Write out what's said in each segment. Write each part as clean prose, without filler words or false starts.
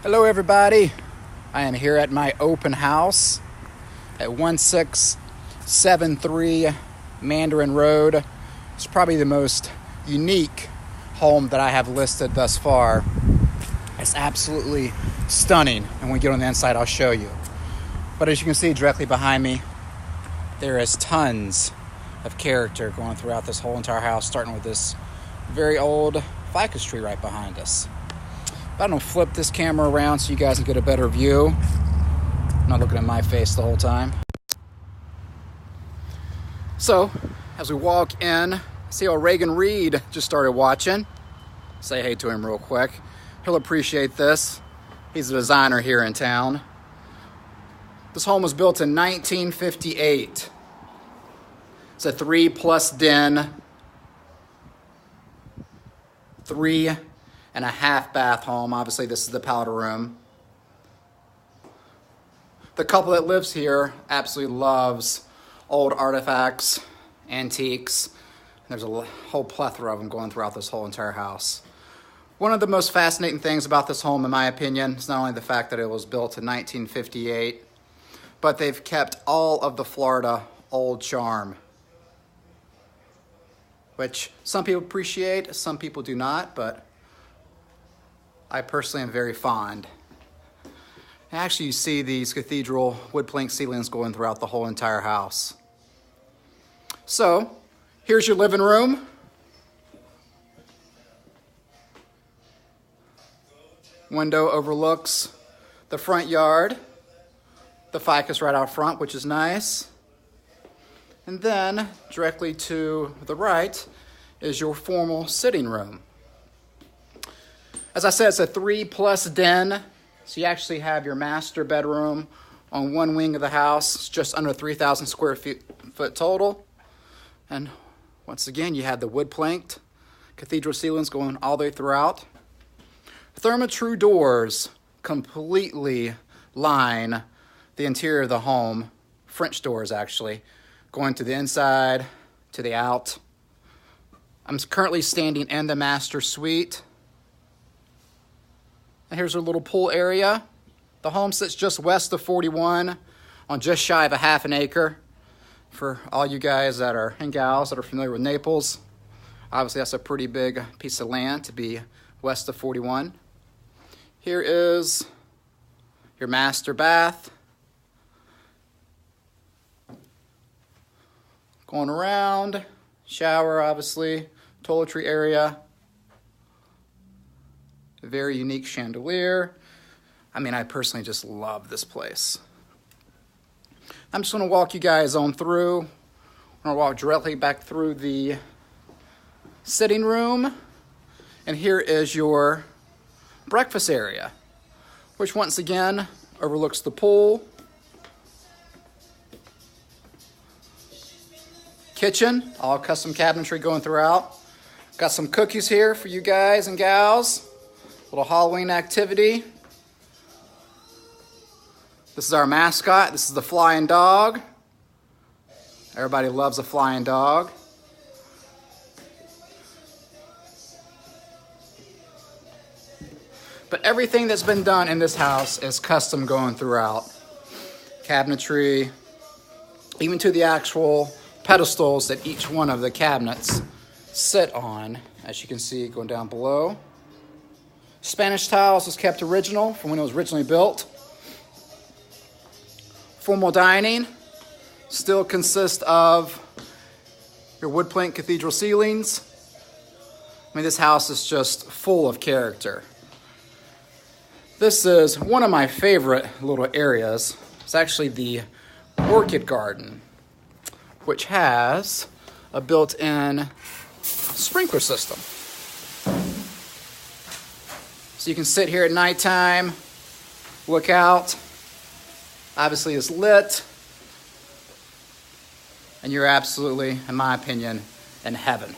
Hello everybody, I am here at my open house at 1673 Mandarin Road. It's probably the most unique home that I have listed thus far. It's absolutely stunning, and when we get on the inside I'll show you. But as you can see directly behind me, there is tons of character going throughout this whole entire house, starting with this very old ficus tree right behind us. I'm going to flip this camera around so you guys can get a better view. I'm not looking at my face the whole time. So, as we walk in, see how Reagan Reed just started watching. Say hey to him real quick. He'll appreciate this. He's a designer here in town. This home was built in 1958. It's a 3+ den, 3.5 bath home. Obviously, this is the powder room. The couple that lives here absolutely loves old artifacts, antiques. There's a whole plethora of them going throughout this whole entire house. One of the most fascinating things about this home, in my opinion, is not only the fact that it was built in 1958, but they've kept all of the Florida old charm, which some people appreciate, some people do not, but I personally am very fond. Actually, you see these cathedral wood plank ceilings going throughout the whole entire house. So, here's your living room. Window overlooks the front yard. The ficus right out front, which is nice. And then, directly to the right is your formal sitting room. As I said, it's a 3+ den, so you actually have your master bedroom on one wing of the house. It's just under 3,000 square foot total. And once again, you have the wood planked cathedral ceilings going all the way throughout. Therma-Tru doors completely line the interior of the home. French doors, actually, going to the inside, to the out. I'm currently standing in the master suite. And here's our little pool area. The home sits just west of 41 on just shy of a half an acre. For all you guys that are, and gals that are familiar with Naples, obviously that's a pretty big piece of land to be west of 41. Here is your master bath. Going around, shower obviously, toiletry area. A very unique chandelier. I mean, I personally just love this place. I'm just going to walk you guys on through. I'm going to walk directly back through the sitting room. And here is your breakfast area, which once again overlooks the pool. Kitchen, all custom cabinetry going throughout. Got some cookies here for you guys and gals. Little Halloween activity. This is our mascot. This is the flying dog. Everybody loves a flying dog. But everything that's been done in this house is custom going throughout. Cabinetry, even to the actual pedestals that each one of the cabinets sit on, as you can see going down below. Spanish tiles was kept original from when it was originally built. Formal dining still consists of your wood plank cathedral ceilings. I mean, this house is just full of character. This is one of my favorite little areas. It's actually the orchid garden, which has a built-in sprinkler system. So you can sit here at nighttime, look out. Obviously it's lit. And you're absolutely, in my opinion, in heaven.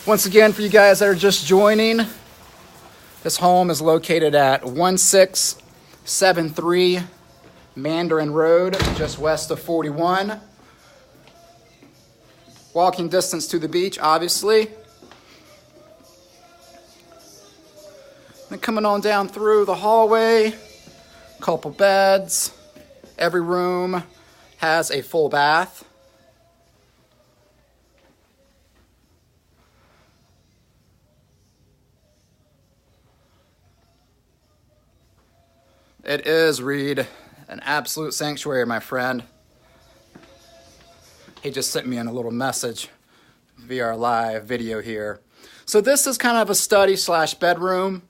Once again, for you guys that are just joining, this home is located at 1673 Mandarin Road, just west of 41. Walking distance to the beach, obviously. And coming on down through the hallway, couple beds. Every room has a full bath. It is, Reed, an absolute sanctuary, my friend. He just sent me in a little message via our live video here. So this is kind of a study slash bedroom.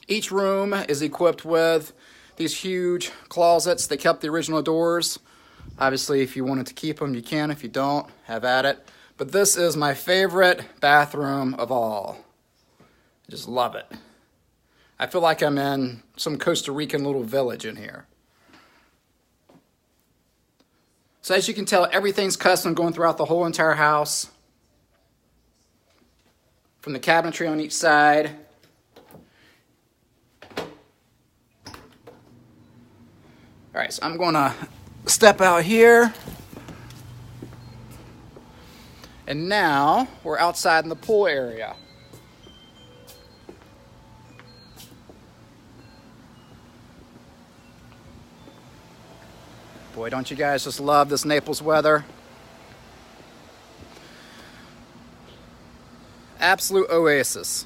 Each room is equipped with these huge closets. They kept the original doors. Obviously, if you wanted to keep them, you can. If you don't, have at it. But this is my favorite bathroom of all. I just love it. I feel like I'm in some Costa Rican little village in here. So as you can tell, everything's custom going throughout the whole entire house. From the cabinetry on each side. All right, so I'm going to step out here. And now we're outside in the pool area. Boy, don't you guys just love this Naples weather? Absolute oasis.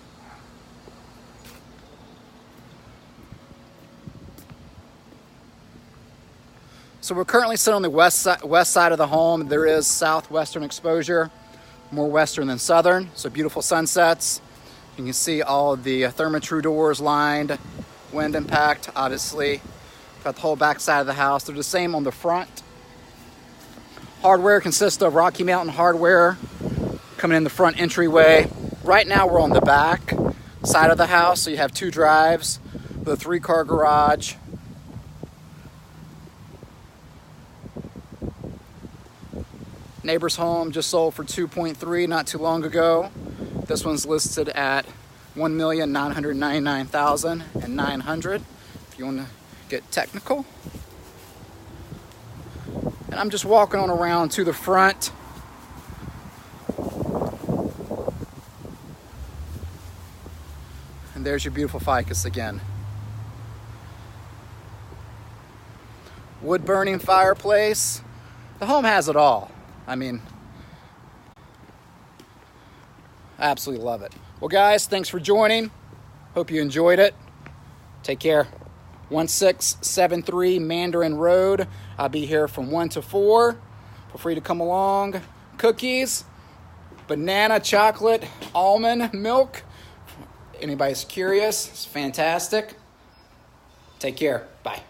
So we're currently sitting on the west side of the home. There is southwestern exposure, more western than southern, so beautiful sunsets. You can see all of the Therma-Tru doors lined, wind impact, obviously. Got the whole back side of the house. They're the same on the front. Hardware consists of Rocky Mountain hardware coming in the front entryway. Right now we're on the back side of the house, so you have two drives with a 3-car garage. Neighbor's home just sold for $2.3 not too long ago. This one's listed at $1,999,900 if you want to get technical. And I'm just walking on around to the front. And there's your beautiful ficus again. Wood burning fireplace. The home has it all. I mean, I absolutely love it. Well, guys, thanks for joining. Hope you enjoyed it. Take care. 1673 Mandarin Road. I'll be here from 1 to 4. Feel free to come along. Cookies, banana, chocolate, almond milk. Anybody's curious, it's fantastic. Take care. Bye.